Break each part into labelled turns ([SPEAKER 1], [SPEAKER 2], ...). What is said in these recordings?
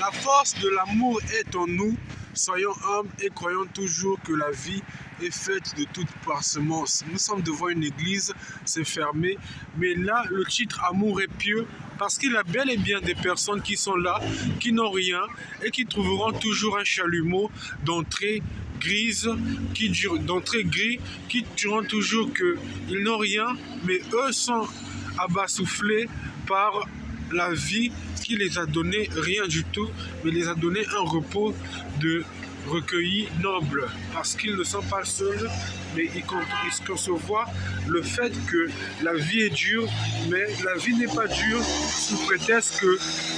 [SPEAKER 1] La force de l'amour est en nous. Soyons humbles et croyons toujours que la vie est faite de toute parsemence. Nous sommes devant une église, c'est fermé, mais là, le titre Amour est pieux, parce qu'il y a bel et bien des personnes qui sont là, qui n'ont rien et qui trouveront toujours un chalumeau d'entrée grise, d'entrée gris, qui diront toujours qu'ils n'ont rien, mais eux sont abasouflés par la vie qui les a donné rien du tout, mais les a donné un repos de recueillis noble, parce qu'ils ne sont pas seuls, mais ils conçoivent le fait que la vie est dure, mais la vie n'est pas dure sous prétexte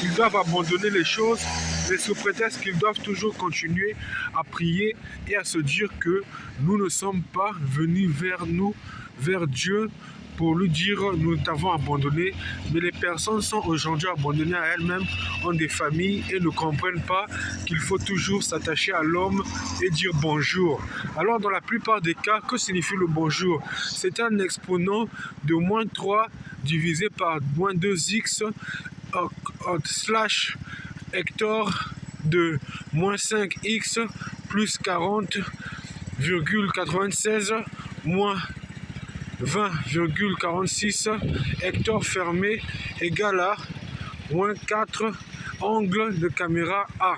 [SPEAKER 1] qu'ils doivent abandonner les choses, mais sous prétexte qu'ils doivent toujours continuer à prier et à se dire que nous ne sommes pas venus vers Dieu, pour lui dire nous t'avons abandonné, mais les personnes sont aujourd'hui abandonnées à elles-mêmes, ont des familles et ne comprennent pas qu'il faut toujours s'attacher à l'homme et dire bonjour. Alors dans la plupart des cas, que signifie le bonjour? C'est un exponent de moins 3 divisé par moins 2x slash Hector de moins 5x plus 40,96 moins 20,46 Hector fermé égale à moins 4 angle de caméra A,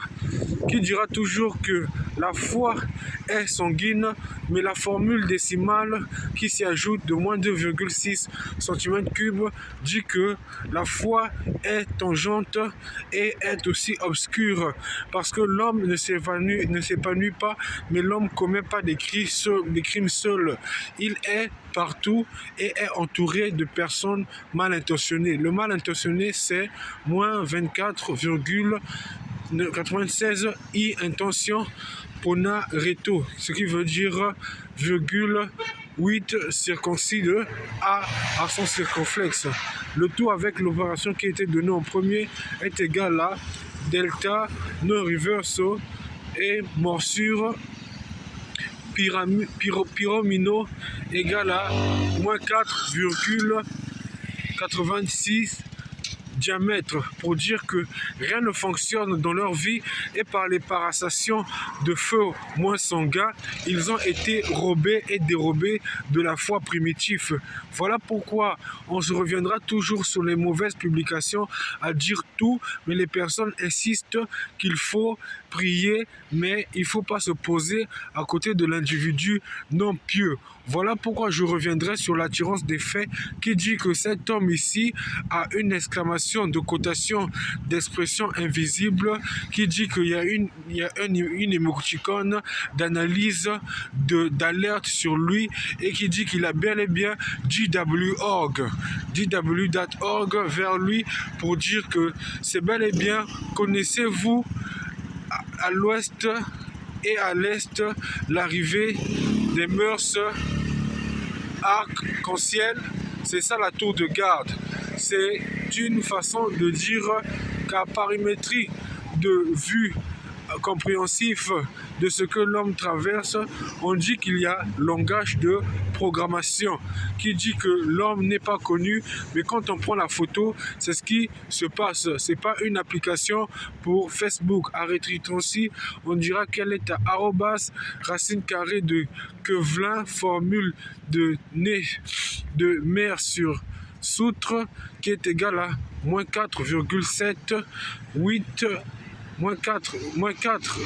[SPEAKER 1] qui dira toujours que la foi est sanguine, mais la formule décimale qui s'y ajoute de moins 2,6 cm3 dit que la foi est tangente et est aussi obscure, parce que l'homme ne s'épanouit pas, mais l'homme ne commet pas des crimes seuls. Il est partout et est entouré de personnes mal intentionnées. Le mal intentionné, c'est moins 24,96 i intention pona reto, ce qui veut dire 8 circoncis de A à son circonflexe. Le tout avec l'opération qui a été donnée en premier est égal à delta no reverso et morsure pyromino égale à moins 4,86 diamètre, pour dire que rien ne fonctionne dans leur vie et par les parasations de feu moins sanguin, ils ont été robés et dérobés de la foi primitive. Voilà pourquoi on se reviendra toujours sur les mauvaises publications à dire tout, mais les personnes insistent qu'il faut prier, mais il ne faut pas se poser à côté de l'individu non pieux. Voilà pourquoi je reviendrai sur l'attirance des faits qui dit que cet homme ici a une exclamation de cotation d'expression invisible qui dit qu'il y a une émoticône d'analyse d'alerte sur lui et qui dit qu'il a bel et bien DW.org vers lui pour dire que c'est bel et bien, connaissez-vous à l'ouest et à l'est l'arrivée des mœurs arc-en-ciel? C'est ça la tour de garde. C'est une façon de dire qu'à parimétrie de vue compréhensif de ce que l'homme traverse, on dit qu'il y a langage de programmation qui dit que l'homme n'est pas connu, mais quand on prend la photo, c'est ce qui se passe. C'est pas une application pour Facebook. Arrêtez aussi, on dira qu'elle est à arrobas racine carrée de Quevelin, formule de mer sur Soutre qui est égal à moins 4,78 moins 4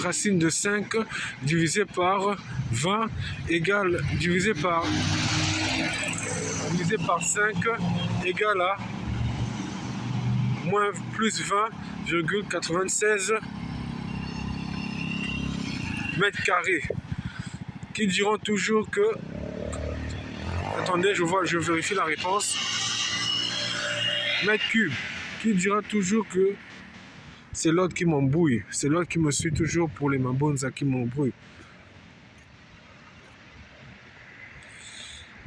[SPEAKER 1] racine de 5 divisé par 20 égale divisé par 5 égale à moins plus 20,96 mètres carrés, qui diront toujours que, attendez, je vérifie la réponse, mètres cubes, qui dira toujours que c'est l'autre qui m'embrouille. C'est l'autre qui me suit toujours pour les mabonza qui m'embrouille.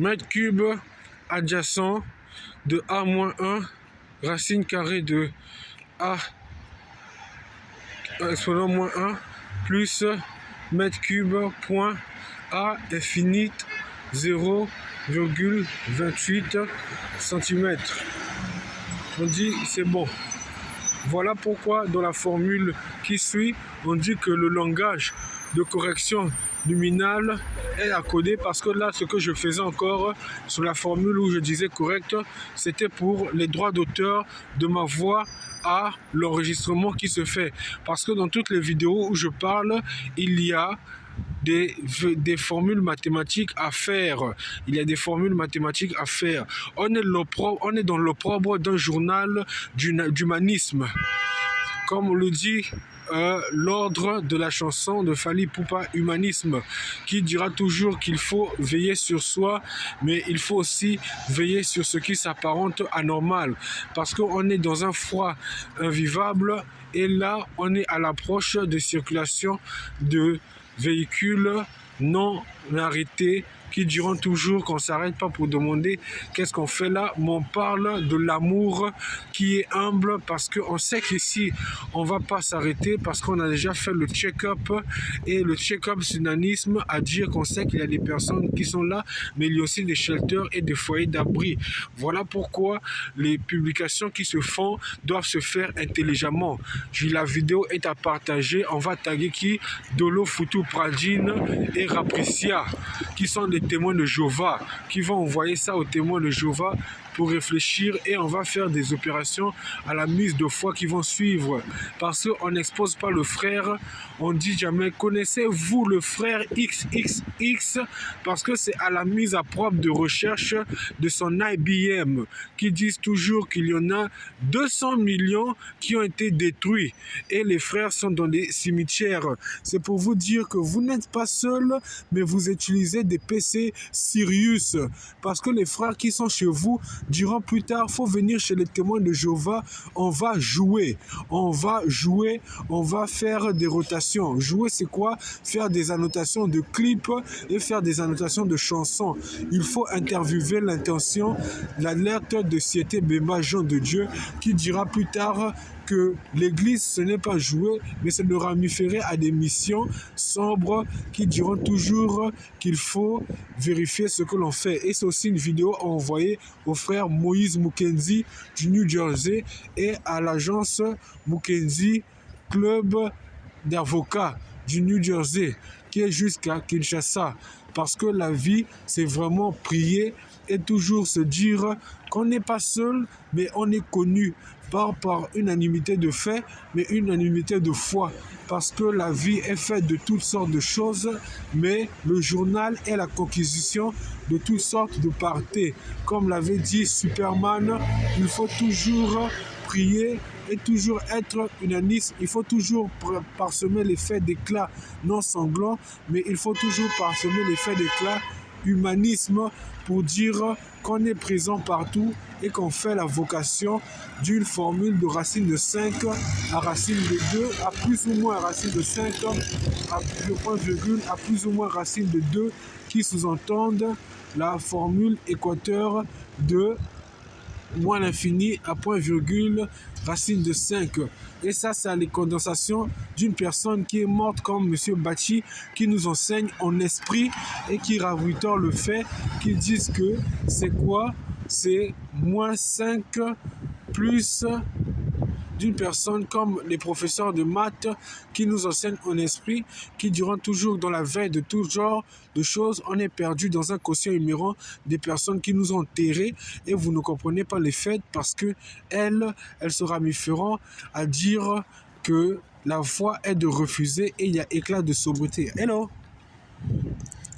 [SPEAKER 1] Mètre cube adjacent de A-1 racine carrée de A exponent moins 1 plus mètre cube point A infinite 0,28 cm. On dit c'est bon. Voilà pourquoi dans la formule qui suit, on dit que le langage de correction luminale est accodé, parce que là, ce que je faisais encore sur la formule où je disais correct, c'était pour les droits d'auteur de ma voix à l'enregistrement qui se fait. Parce que dans toutes les vidéos où je parle, il y a des formules mathématiques à faire. Il y a des formules mathématiques à faire. On est dans l'opprobre d'un journal d'humanisme. Comme on le dit, l'ordre de la chanson de Fally Ipupa, Humanisme, qui dira toujours qu'il faut veiller sur soi, mais il faut aussi veiller sur ce qui s'apparente à normal, parce qu'on est dans un froid invivable, et là, on est à l'approche de circulation de véhicules non arrêtés, qui diront toujours qu'on ne s'arrête pas pour demander qu'est-ce qu'on fait là, mais on parle de l'amour qui est humble, parce qu'on sait qu'ici, on ne va pas s'arrêter, parce qu'on a déjà fait le check-up, et le check-up synanisme à dire qu'on sait qu'il y a des personnes qui sont là, mais il y a aussi des shelters et des foyers d'abri. Voilà pourquoi les publications qui se font doivent se faire intelligemment. La vidéo est à partager, on va taguer qui? Dolo, Foutou, Pradine et Rapricia, qui sont des témoins de Jéhovah, qui vont envoyer ça aux témoins de Jéhovah pour réfléchir, et on va faire des opérations à la mise de foi qui vont suivre, parce qu'on n'expose pas le frère. On dit jamais connaissez-vous le frère XXX, parce que c'est à la mise à propre de recherche de son IBM qui disent toujours qu'il y en a 200 millions qui ont été détruits, et les frères sont dans des cimetières. C'est pour vous dire que vous n'êtes pas seul, mais vous utilisez des PC Sirius, parce que les frères qui sont chez vous diront plus tard, il faut venir chez les témoins de Jéhovah, on va jouer, on va faire des rotations. Jouer, c'est quoi? Faire des annotations de clips et faire des annotations de chansons. Il faut interviewer l'intention, l'alerte de Siété Bemba Jean de Dieu, qui dira plus tard que l'église, ce n'est pas jouer, mais c'est de ramiférer à des missions sombres, qui diront toujours qu'il faut vérifier ce que l'on fait. Et c'est aussi une vidéo à envoyer au frère Moïse Mukenzi du New Jersey et à l'agence Mukenzi Club d'avocats du New Jersey, qui est jusqu'à Kinshasa. Parce que la vie, c'est vraiment prier et toujours se dire qu'on n'est pas seul, mais on est connu par unanimité de fait, mais unanimité de foi. Parce que la vie est faite de toutes sortes de choses, mais le journal est la conquisition de toutes sortes de parties. Comme l'avait dit Superman, il faut toujours prier et toujours être unanime. Il faut toujours parsemer les faits d'éclat non sanglants, mais il faut toujours parsemer les faits d'éclat humanisme, pour dire qu'on est présent partout et qu'on fait la vocation d'une formule de racine de 5 à racine de 2 à plus ou moins racine de 5 à le point virgule à plus ou moins racine de 2, qui sous-entendent la formule équateur de moins l'infini à point virgule racine de 5. Et ça, c'est les condensations d'une personne qui est morte, comme M. Bachi, qui nous enseigne en esprit et qui ravitoire le fait, qu'ils disent que c'est quoi? C'est moins 5 plus d'une personne comme les professeurs de maths qui nous enseignent en esprit, qui diront toujours dans la veille de tout genre de choses, on est perdu dans un quotient humérant des personnes qui nous ont enterrés, et vous ne comprenez pas les faits, parce que elles se ramifieront à dire que la foi est de refuser, et il y a éclat de sobriété. Hello!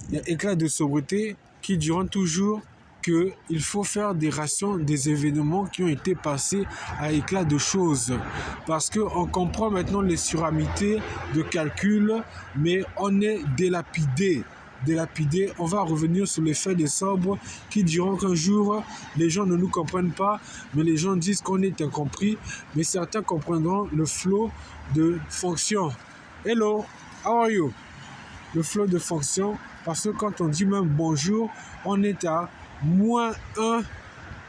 [SPEAKER 1] Il y a éclat de sobriété qui diront toujours qu'il faut faire des rations des événements qui ont été passés à éclat de choses. Parce qu'on comprend maintenant les suramités de calcul, mais on est délapidé. On va revenir sur les faits des sobres qui diront qu'un jour, les gens ne nous comprennent pas, mais les gens disent qu'on est incompris, mais certains comprendront le flot de fonction. Hello, how are you? Le flot de fonction, parce que quand on dit même bonjour, on est à moins 1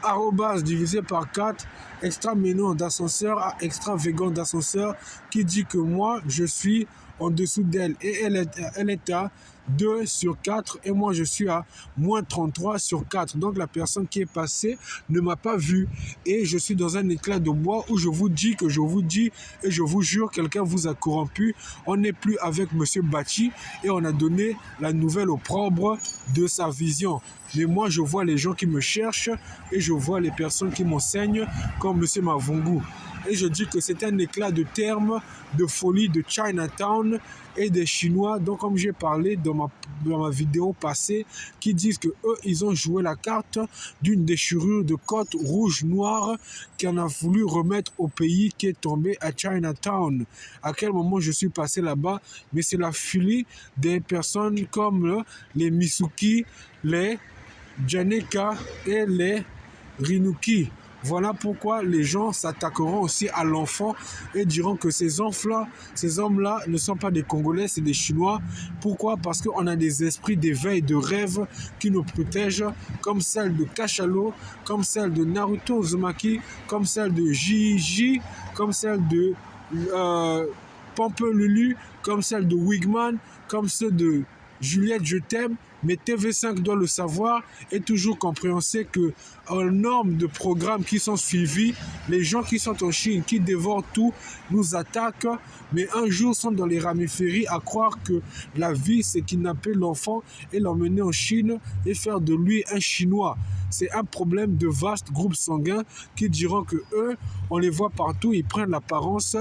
[SPEAKER 1] arrobase divisé par 4 extra ménon d'ascenseur à extra végan d'ascenseur, qui dit que moi je suis en dessous d'elle et elle est à 2 sur 4 et moi je suis à moins 33 sur 4. Donc la personne qui est passée ne m'a pas vu et je suis dans un éclat de bois où je vous dis que je vous dis et je vous jure, quelqu'un vous a corrompu. On n'est plus avec Monsieur Bati et on a donné la nouvelle opprobre de sa vision. Mais moi, je vois les gens qui me cherchent et je vois les personnes qui m'enseignent comme M. Mavungu. Et je dis que c'est un éclat de termes, de folie de Chinatown et des Chinois. Donc, comme j'ai parlé dans ma vidéo passée, qui disent que eux, ils ont joué la carte d'une déchirure de côte rouge-noire qu'on a voulu remettre au pays qui est tombé à Chinatown. À quel moment je suis passé là-bas? Mais c'est la folie des personnes comme les Misuki, les Janeka et les Rinuki. Voilà pourquoi les gens s'attaqueront aussi à l'enfant et diront que ces hommes-là ne sont pas des Congolais, c'est des Chinois. Pourquoi? Parce qu'on a des esprits d'éveil, de rêve qui nous protègent, comme celle de Cachalo, comme celle de Naruto Uzumaki, comme celle de Jiji, comme celle de Pampelulu, comme celle de Wigman, comme ceux de Juliette Je t'aime. Mais TV5 doit le savoir et toujours compréhenser que en nombre de programmes qui sont suivis, les gens qui sont en Chine, qui dévorent tout, nous attaquent, mais un jour sont dans les ramiféries à croire que la vie, c'est kidnapper l'enfant et l'emmener en Chine et faire de lui un Chinois. C'est un problème de vastes groupes sanguins qui diront que eux, on les voit partout, ils prennent l'apparence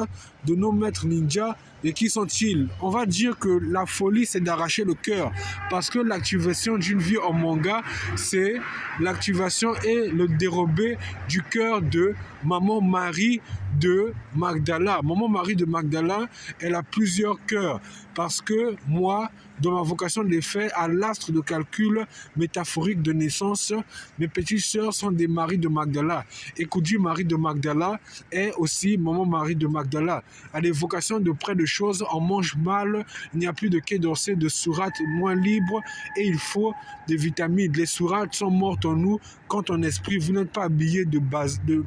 [SPEAKER 1] de nos maîtres ninjas. Et qui sont-ils? On va dire que la folie, c'est d'arracher le cœur. Parce que l'activation d'une vie en manga, c'est l'activation et le dérobé du cœur de Maman Marie de Magdala. Maman Marie de Magdala, elle a plusieurs cœurs. Parce que moi, dans ma vocation des faits, à l'astre de calcul métaphorique de naissance, mes petites sœurs sont des Maries de Magdala. Et Koudji Marie de Magdala est aussi Maman Marie de Magdala. À des vocations de près de choses, on mange mal, il n'y a plus de quai d'Orsay, de sourates moins libres et il faut des vitamines. Les sourates sont mortes en nous quand on esprit, vous n'êtes pas habillé de base de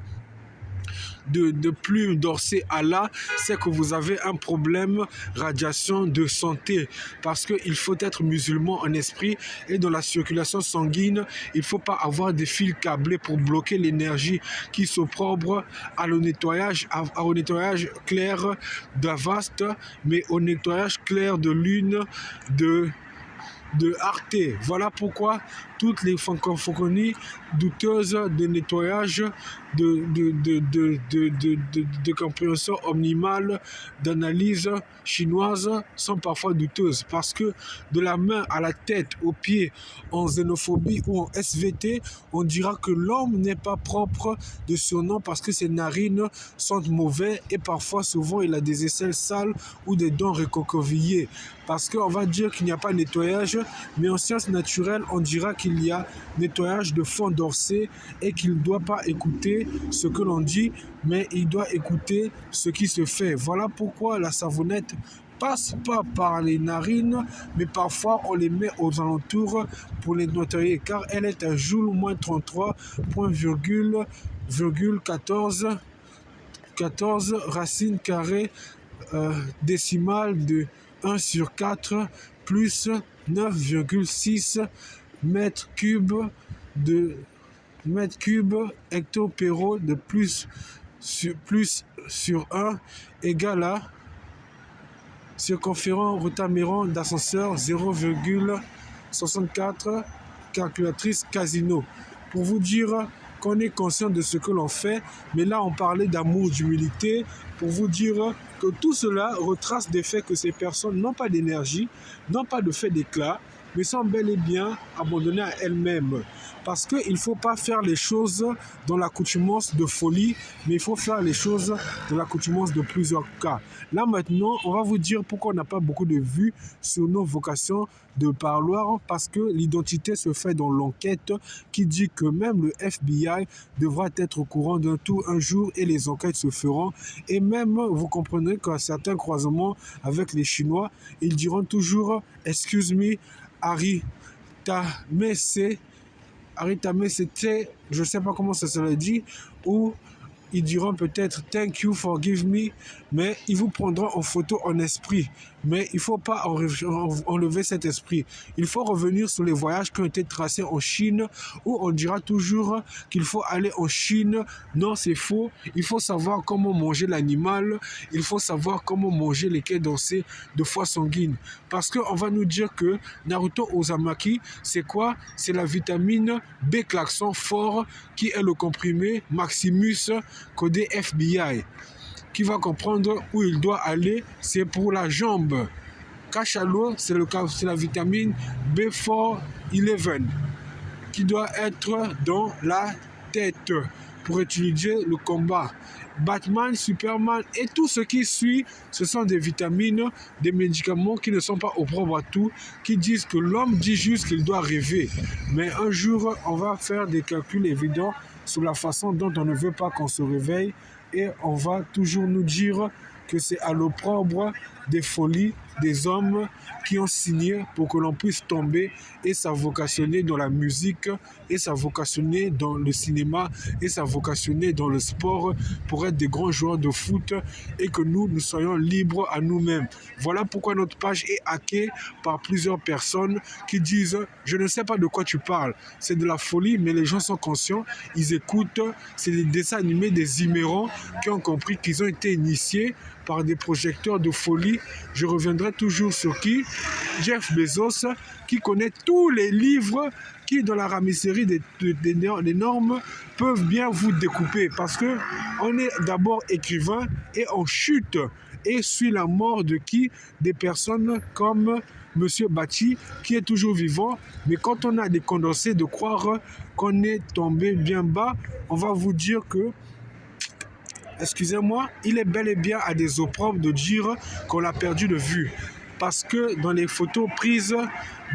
[SPEAKER 1] plumes d'Orsay à là, c'est que vous avez un problème radiation de santé parce qu'il faut être musulman en esprit et dans la circulation sanguine, il ne faut pas avoir des fils câblés pour bloquer l'énergie qui s'opprobre au nettoyage clair d'Avast, mais au nettoyage clair de lune de Arte. Voilà pourquoi toutes les francophonies douteuses de nettoyage, de compréhension omnimale, d'analyse chinoise sont parfois douteuses parce que de la main à la tête, aux pieds, en xénophobie ou en SVT, on dira que l'homme n'est pas propre de son nom parce que ses narines sont mauvaises et parfois, souvent, il a des aisselles sales ou des dents recroquevillées. Parce qu'on va dire qu'il n'y a pas de nettoyage, mais en sciences naturelles, on dira qu'il y a nettoyage de fond d'Orsay et qu'il ne doit pas écouter ce que l'on dit, mais il doit écouter ce qui se fait. Voilà pourquoi la savonnette passe pas par les narines, mais parfois on les met aux alentours pour les nettoyer, car elle est à joule moins 33,14 racine carrée décimale de 1 sur 4 plus 9,6 mètres cubes hectopéro de plus sur 1 égale à circonférence rotaméron d'ascenseur 0,64 calculatrice casino. Pour vous dire qu'on est conscient de ce que l'on fait, mais là on parlait d'amour, d'humilité, pour vous dire que tout cela retrace des faits que ces personnes n'ont pas d'énergie, n'ont pas de fait d'éclat, mais sont bel et bien abandonnées à elles-mêmes. Parce qu'il ne faut pas faire les choses dans l'accoutumance de folie, mais il faut faire les choses dans l'accoutumance de plusieurs cas. Là maintenant, on va vous dire pourquoi on n'a pas beaucoup de vues sur nos vocations de parloir, parce que l'identité se fait dans l'enquête qui dit que même le FBI devra être au courant d'un tout un jour et les enquêtes se feront. Et même, vous comprenez qu'à certains croisements avec les Chinois, ils diront toujours « Excuse me, Harry Tamese », je ne sais pas comment ça se le dit, ou ils diront peut-être « Thank you, forgive me », mais ils vous prendront en photo en esprit. Mais il ne faut pas enlever cet esprit. Il faut revenir sur les voyages qui ont été tracés en Chine, où on dira toujours qu'il faut aller en Chine. Non, c'est faux. Il faut savoir comment manger l'animal. Il faut savoir comment manger les quais dansés de foie sanguine. Parce qu'on va nous dire que Naruto Uzumaki, c'est quoi? C'est la vitamine B-klaxon fort qui est le comprimé Maximus codé FBI. Qui va comprendre où il doit aller, c'est pour la jambe. Cachalot, c'est la vitamine B411 qui doit être dans la tête pour étudier le combat. Batman, Superman et tout ce qui suit, ce sont des vitamines, des médicaments qui ne sont pas au propre à tout, qui disent que l'homme dit juste qu'il doit rêver. Mais un jour, on va faire des calculs évidents sur la façon dont on ne veut pas qu'on se réveille et on va toujours nous dire que c'est à l'opprobre des folies des hommes qui ont signé pour que l'on puisse tomber et s'avocationner dans la musique, et s'avocationner dans le cinéma, et s'avocationner dans le sport pour être des grands joueurs de foot et que nous soyons libres à nous-mêmes. Voilà pourquoi notre page est hackée par plusieurs personnes qui disent « Je ne sais pas de quoi tu parles, c'est de la folie, mais les gens sont conscients, ils écoutent, c'est des dessins animés des immérants qui ont compris qu'ils ont été initiés par des projecteurs de folie. » Je reviendrai toujours sur qui? Jeff Bezos, qui connaît tous les livres qui, dans la ramisserie des normes, peuvent bien vous découper. Parce que on est d'abord écrivain et on chute et suit la mort de qui? Des personnes comme Monsieur Bati, qui est toujours vivant. Mais quand on a des condensés de croire qu'on est tombé bien bas, on va vous dire que excusez-moi, il est bel et bien à des opprobres de dire qu'on l'a perdu de vue. Parce que dans les photos prises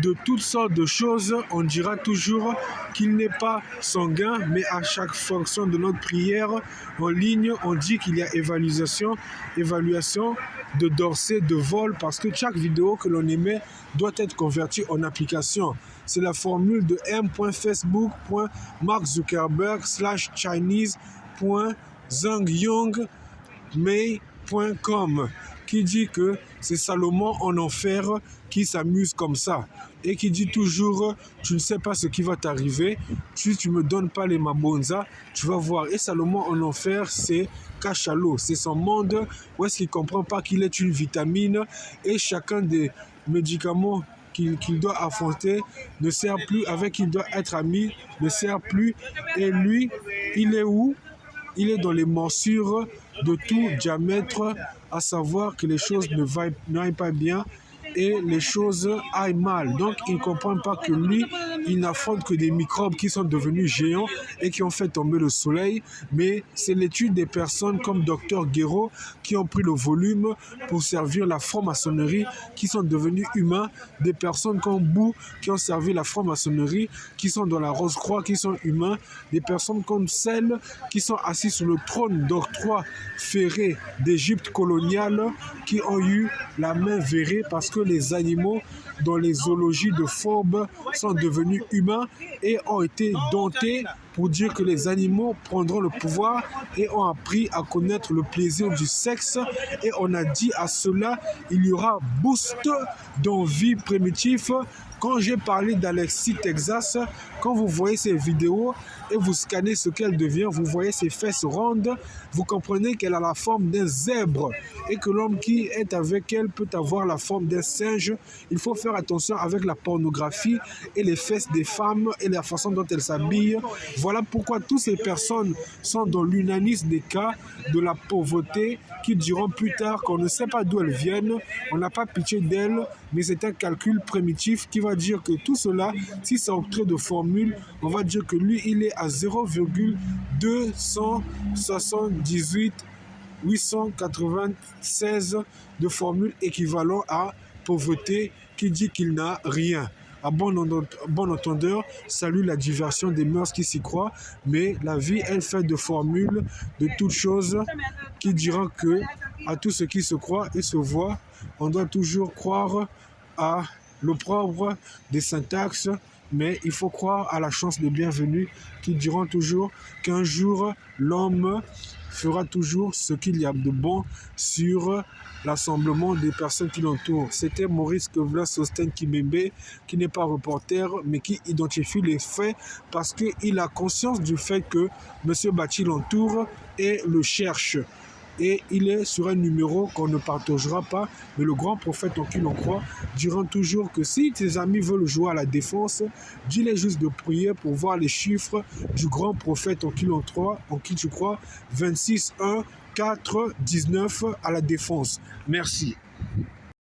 [SPEAKER 1] de toutes sortes de choses, on dira toujours qu'il n'est pas sanguin, mais à chaque fonction de notre prière en ligne, on dit qu'il y a évaluation de dorsets, de vol, parce que chaque vidéo que l'on émet doit être convertie en application. C'est la formule de m.facebook.markzuckerberg/chinese.zangyongmei.com qui dit que c'est Salomon en enfer qui s'amuse comme ça et qui dit toujours tu ne sais pas ce qui va t'arriver, si tu me donnes pas les mabonza, tu vas voir. Et Salomon en enfer, c'est cachalot, c'est son monde où est-ce qu'il comprend pas qu'il est une vitamine et chacun des médicaments qu'il doit affronter ne sert plus, avec qui il doit être ami, ne sert plus. Et lui, il est où? Il est dans les morsures de tout diamètre, à savoir que les choses n'aillent pas bien et les choses aillent mal. Donc, il ne comprend pas que lui, il n'affronte que des microbes qui sont devenus géants et qui ont fait tomber le soleil. Mais c'est l'étude des personnes comme Dr Guéraud qui ont pris le volume pour servir la franc-maçonnerie, qui sont devenus humains. Des personnes comme Bou qui ont servi la franc-maçonnerie, qui sont dans la Rose-Croix, qui sont humains. Des personnes comme celles qui sont assises sur le trône d'octroi ferré d'Égypte coloniale, qui ont eu la main verrée parce que les animaux dans les zoologies de Forbes sont devenus humains et ont été domptés pour dire que les animaux prendront le pouvoir et ont appris à connaître le plaisir du sexe. Et on a dit à cela, il y aura boost d'envie primitive. Quand j'ai parlé d'Alexis Texas, quand vous voyez ces vidéos et vous scannez ce qu'elle devient, vous voyez ses fesses rondes, vous comprenez qu'elle a la forme d'un zèbre et que l'homme qui est avec elle peut avoir la forme d'un singe. Il faut faire attention avec la pornographie et les fesses des femmes et la façon dont elles s'habillent. Voilà pourquoi toutes ces personnes sont dans l'unanisme des cas de la pauvreté qui diront plus tard qu'on ne sait pas d'où elles viennent, on n'a pas pitié d'elles, mais c'est un calcul primitif qui va dire que tout cela, si c'est en trait de formule, on va dire que lui, il est à 0,278 896 de formule équivalent à pauvreté qui dit qu'il n'a rien. À bon entendeur, salue la diversion des mœurs qui s'y croient, mais la vie, elle fait de formules, de toutes choses, qui diront que à tout ce qui se croit et se voit, on doit toujours croire à l'opprobre des syntaxes, mais il faut croire à la chance de bienvenue qui diront toujours qu'un jour, l'homme fera toujours ce qu'il y a de bon sur l'assemblement des personnes qui l'entourent. C'était Maurice Kevler Sosten Kimembe, qui n'est pas reporter, mais qui identifie les faits parce qu'il a conscience du fait que M. Bachir l'entoure et le cherche. Et il est sur un numéro qu'on ne partagera pas, mais le grand prophète en qui l'on croit dira toujours que si tes amis veulent jouer à la défense, dis-les juste de prier pour voir les chiffres du grand prophète en qui tu crois, 26, 1, 4, 19 à la défense. Merci.